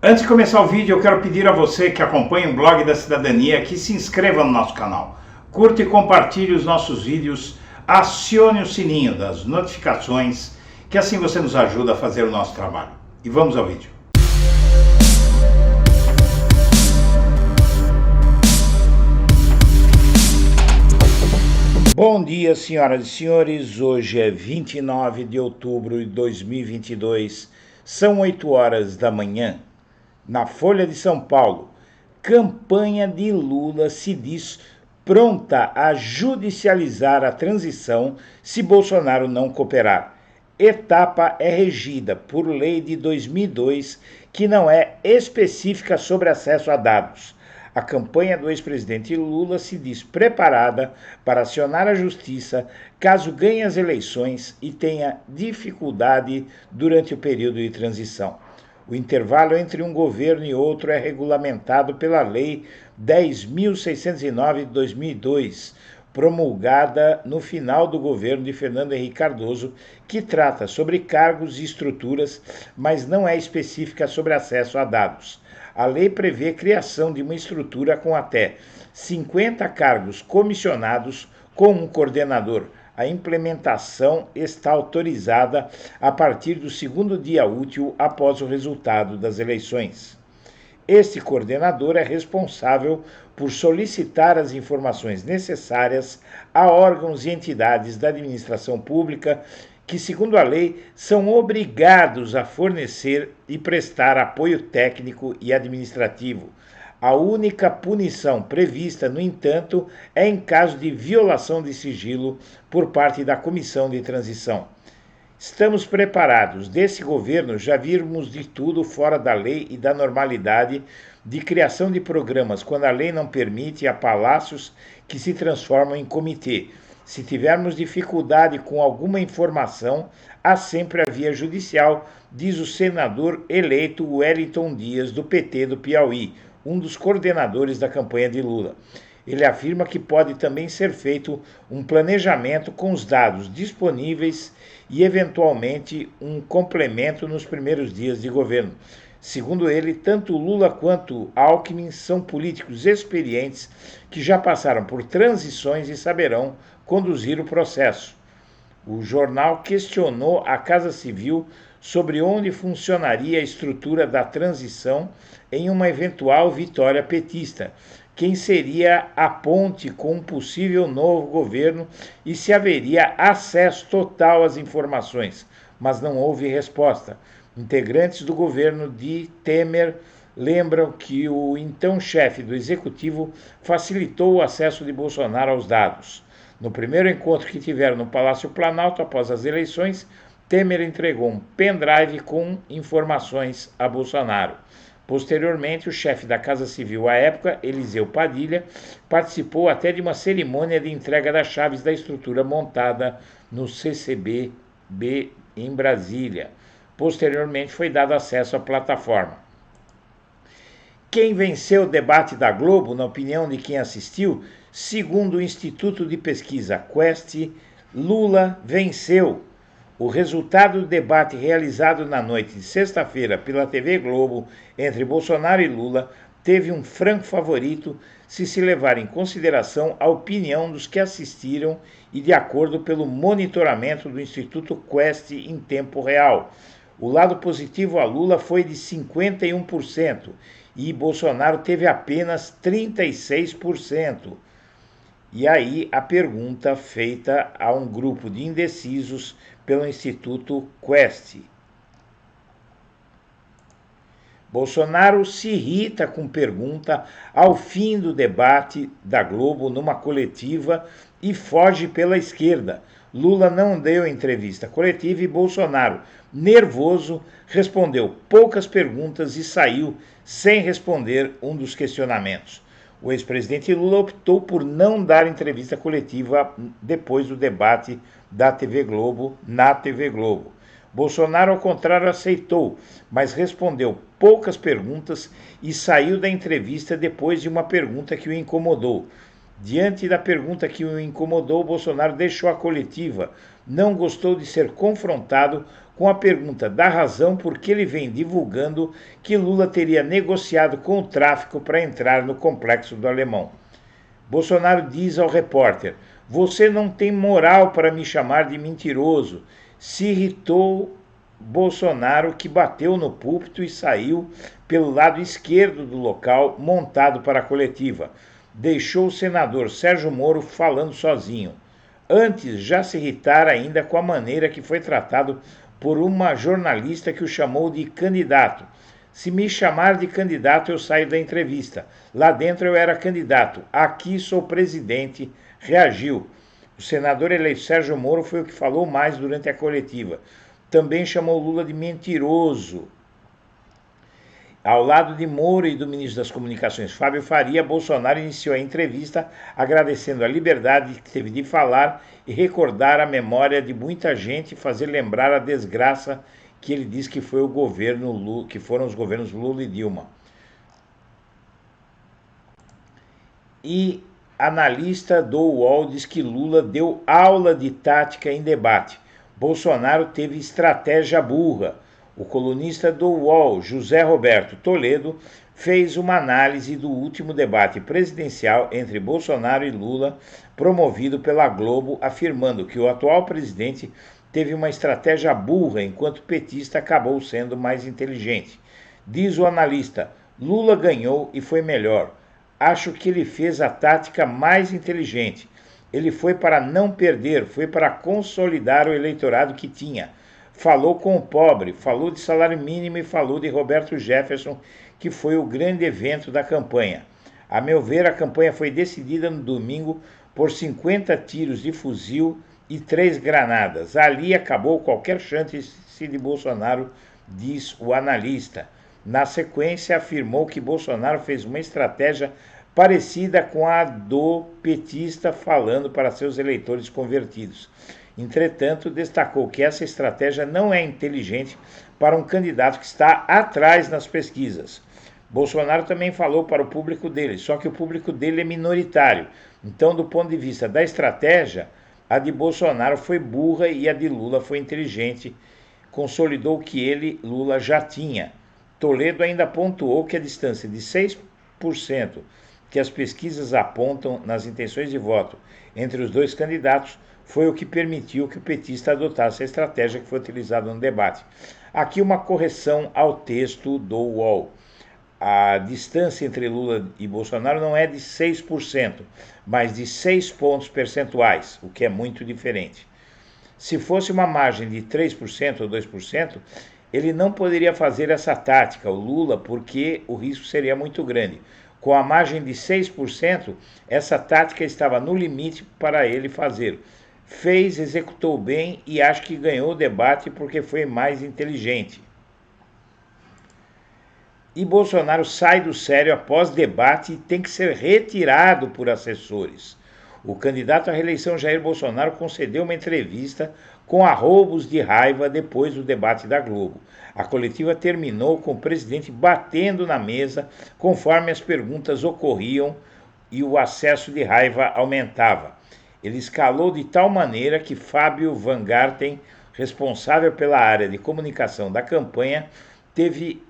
Antes de começar o vídeo, eu quero pedir a você que acompanha o Blog da Cidadania que se inscreva no nosso canal, curta e compartilhe os nossos vídeos, acione o sininho das notificações, que assim você nos ajuda a fazer o nosso trabalho. E vamos ao vídeo. Bom dia, senhoras e senhores. Hoje é 29 de outubro de 2022, são 8 horas da manhã. Na Folha de São Paulo, campanha de Lula se diz pronta a judicializar a transição se Bolsonaro não cooperar. Etapa é regida por lei de 2002 que não é específica sobre acesso a dados. A campanha do ex-presidente Lula se diz preparada para acionar a justiça caso ganhe as eleições e tenha dificuldade durante o período de transição. O intervalo entre um governo e outro é regulamentado pela Lei 10.609 de 2002, promulgada no final do governo de Fernando Henrique Cardoso, que trata sobre cargos e estruturas, mas não é específica sobre acesso a dados. A lei prevê criação de uma estrutura com até 50 cargos comissionados com um coordenador. A implementação está autorizada a partir do segundo dia útil após o resultado das eleições. Este coordenador é responsável por solicitar as informações necessárias a órgãos e entidades da administração pública que, segundo a lei, são obrigados a fornecer e prestar apoio técnico e administrativo. A única punição prevista, no entanto, é em caso de violação de sigilo por parte da Comissão de Transição. Estamos preparados. Desse governo já vimos de tudo fora da lei e da normalidade, de criação de programas quando a lei não permite, a palácios que se transformam em comitê. Se tivermos dificuldade com alguma informação, há sempre a via judicial, diz o senador eleito Wellington Dias, do PT do Piauí, um dos coordenadores da campanha de Lula. Ele afirma que pode também ser feito um planejamento com os dados disponíveis e, eventualmente, um complemento nos primeiros dias de governo. Segundo ele, tanto Lula quanto Alckmin são políticos experientes que já passaram por transições e saberão conduzir o processo. O jornal questionou a Casa Civil sobre onde funcionaria a estrutura da transição em uma eventual vitória petista, quem seria a ponte com um possível novo governo e se haveria acesso total às informações, mas não houve resposta. Integrantes do governo de Temer lembram que o então chefe do executivo facilitou o acesso de Bolsonaro aos dados. No primeiro encontro que tiveram no Palácio Planalto após as eleições, Temer entregou um pendrive com informações a Bolsonaro. Posteriormente, o chefe da Casa Civil à época, Eliseu Padilha, participou até de uma cerimônia de entrega das chaves da estrutura montada no CCBB em Brasília. Posteriormente, foi dado acesso à plataforma. Quem venceu o debate da Globo, na opinião de quem assistiu, segundo o Instituto de Pesquisa Quest, Lula venceu. O resultado do debate realizado na noite de sexta-feira pela TV Globo entre Bolsonaro e Lula teve um franco favorito se levar em consideração a opinião dos que assistiram e de acordo pelo monitoramento do Instituto Quest em tempo real. O lado positivo a Lula foi de 51% e Bolsonaro teve apenas 36%. E aí a pergunta feita a um grupo de indecisos pelo Instituto Quest. Bolsonaro se irrita com pergunta ao fim do debate da Globo numa coletiva e foge pela esquerda. Lula não deu entrevista coletiva e Bolsonaro, nervoso, respondeu poucas perguntas e saiu sem responder um dos questionamentos. O ex-presidente Lula optou por não dar entrevista coletiva depois do debate da TV Globo, na TV Globo. Bolsonaro, ao contrário, aceitou, mas respondeu poucas perguntas e saiu da entrevista depois de uma pergunta que o incomodou. Diante da pergunta que o incomodou, Bolsonaro deixou a coletiva, não gostou de ser confrontado com a pergunta da razão por que ele vem divulgando que Lula teria negociado com o tráfico para entrar no complexo do Alemão. Bolsonaro diz ao repórter: "Você não tem moral para me chamar de mentiroso." Se irritou Bolsonaro, que bateu no púlpito e saiu pelo lado esquerdo do local montado para a coletiva. Deixou o senador Sérgio Moro falando sozinho. Antes, já se irritara ainda com a maneira que foi tratado por uma jornalista que o chamou de candidato. "Se me chamar de candidato, eu saio da entrevista. Lá dentro eu era candidato. Aqui sou presidente", reagiu. O senador eleito Sérgio Moro foi o que falou mais durante a coletiva. Também chamou Lula de mentiroso. Ao lado de Moro e do ministro das Comunicações, Fábio Faria, Bolsonaro iniciou a entrevista agradecendo a liberdade que teve de falar e recordar a memória de muita gente e fazer lembrar a desgraça que ele diz que foi o governo Lula, que foram os governos Lula e Dilma. E analista do UOL diz que Lula deu aula de tática em debate. Bolsonaro teve estratégia burra. O colunista do UOL, José Roberto Toledo, fez uma análise do último debate presidencial entre Bolsonaro e Lula, promovido pela Globo, afirmando que o atual presidente teve uma estratégia burra, enquanto o petista acabou sendo mais inteligente. Diz o analista: "Lula ganhou e foi melhor. Acho que ele fez a tática mais inteligente. Ele foi para não perder, foi para consolidar o eleitorado que tinha. Falou com o pobre, falou de salário mínimo e falou de Roberto Jefferson, que foi o grande evento da campanha. A meu ver, a campanha foi decidida no domingo por 50 tiros de fuzil e 3 granadas. Ali acabou qualquer chance de Bolsonaro", diz o analista. Na sequência, afirmou que Bolsonaro fez uma estratégia parecida com a do petista, falando para seus eleitores convertidos. Entretanto, destacou que essa estratégia não é inteligente para um candidato que está atrás nas pesquisas. Bolsonaro também falou para o público dele, só que o público dele é minoritário. Então, do ponto de vista da estratégia, a de Bolsonaro foi burra e a de Lula foi inteligente. Consolidou o que ele, Lula, já tinha. Toledo ainda pontuou que a distância de 6% que as pesquisas apontam nas intenções de voto entre os dois candidatos foi o que permitiu que o petista adotasse a estratégia que foi utilizada no debate. Aqui uma correção ao texto do UOL. A distância entre Lula e Bolsonaro não é de 6%, mas de 6 pontos percentuais, o que é muito diferente. Se fosse uma margem de 3% ou 2%, ele não poderia fazer essa tática, o Lula, porque o risco seria muito grande. Com a margem de 6%, essa tática estava no limite para ele fazer. Fez, executou bem e acho que ganhou o debate porque foi mais inteligente. E Bolsonaro sai do sério após debate e tem que ser retirado por assessores. O candidato à reeleição Jair Bolsonaro concedeu uma entrevista com arroubos de raiva depois do debate da Globo. A coletiva terminou com o presidente batendo na mesa conforme as perguntas ocorriam e o acesso de raiva aumentava. Ele escalou de tal maneira que Fábio Van Garten, responsável pela área de comunicação da campanha, teve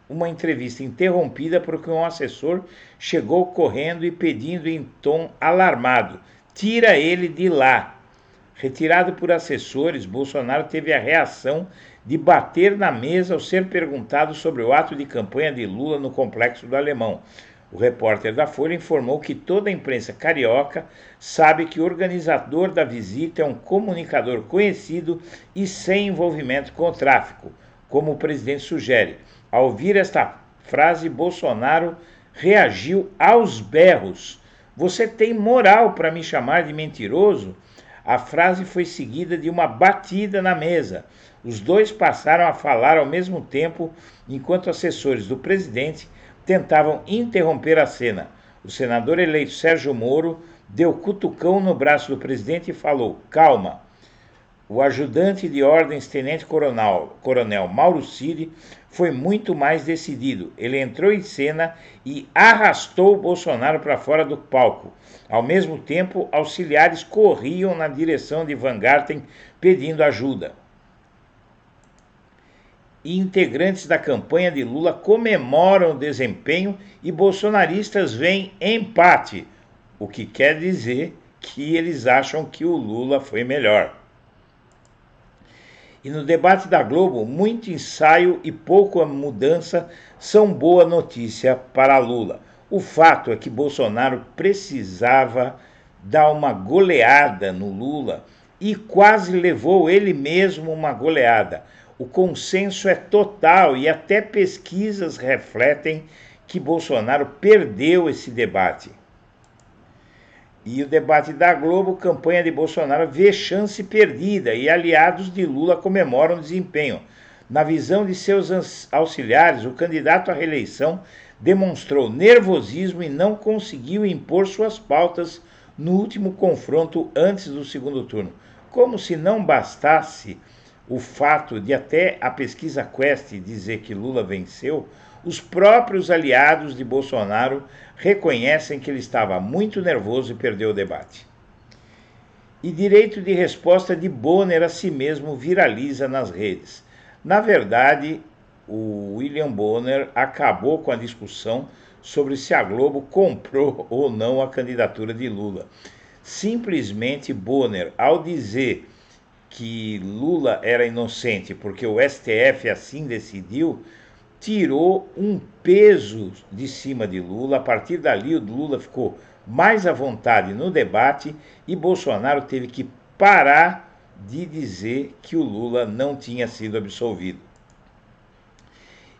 uma entrevista interrompida porque um assessor chegou correndo e pedindo em tom alarmado: "Tira ele de lá." Retirado por assessores, Bolsonaro teve a reação de bater na mesa ao ser perguntado sobre o ato de campanha de Lula no Complexo do Alemão. O repórter da Folha informou que toda a imprensa carioca sabe que o organizador da visita é um comunicador conhecido e sem envolvimento com o tráfico, como o presidente sugere. Ao ouvir esta frase, Bolsonaro reagiu aos berros: "Você tem moral para me chamar de mentiroso?" A frase foi seguida de uma batida na mesa. Os dois passaram a falar ao mesmo tempo, enquanto assessores do presidente tentavam interromper a cena. O senador eleito Sérgio Moro deu cutucão no braço do presidente e falou: "Calma." O ajudante de ordens tenente-coronel Mauro Cid foi muito mais decidido. Ele entrou em cena e arrastou Bolsonaro para fora do palco. Ao mesmo tempo, auxiliares corriam na direção de Van Garten pedindo ajuda. e integrantes da campanha de Lula comemoram o desempenho e bolsonaristas veem empate, o que quer dizer que eles acham que o Lula foi melhor. E no debate da Globo, muito ensaio e pouca mudança são boa notícia para Lula. O fato é que Bolsonaro precisava dar uma goleada no Lula e quase levou ele mesmo uma goleada. O consenso é total e até pesquisas refletem que Bolsonaro perdeu esse debate. E o debate da Globo, campanha de Bolsonaro vê chance perdida e aliados de Lula comemoram o desempenho. Na visão de seus auxiliares, o candidato à reeleição demonstrou nervosismo e não conseguiu impor suas pautas no último confronto antes do segundo turno. Como se não bastasse o fato de até a pesquisa Quest dizer que Lula venceu, os próprios aliados de Bolsonaro reconhecem que ele estava muito nervoso e perdeu o debate. E direito de resposta de Bonner a si mesmo viraliza nas redes. Na verdade, o William Bonner acabou com a discussão sobre se a Globo comprou ou não a candidatura de Lula. Simplesmente Bonner, ao dizer que Lula era inocente porque o STF assim decidiu, tirou um peso de cima de Lula. A partir dali, o Lula ficou mais à vontade no debate e Bolsonaro teve que parar de dizer que o Lula não tinha sido absolvido.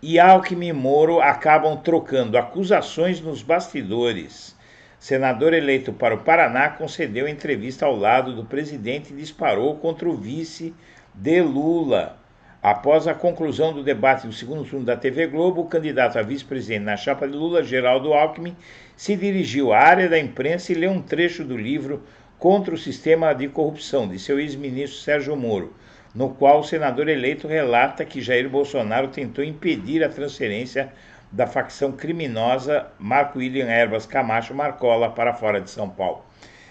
E Alckmin e Moro acabam trocando acusações nos bastidores. Senador eleito para o Paraná concedeu entrevista ao lado do presidente e disparou contra o vice de Lula. Após a conclusão do debate do segundo turno da TV Globo, o candidato a vice-presidente na chapa de Lula, Geraldo Alckmin, se dirigiu à área da imprensa e leu um trecho do livro Contra o Sistema de Corrupção, de seu ex-ministro Sérgio Moro, no qual o senador eleito relata que Jair Bolsonaro tentou impedir a transferência da facção criminosa Marco William Erbas Camacho Marcola para fora de São Paulo.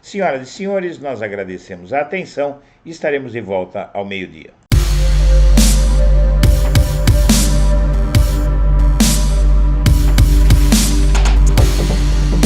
Senhoras e senhores, nós agradecemos a atenção e estaremos de volta ao meio-dia.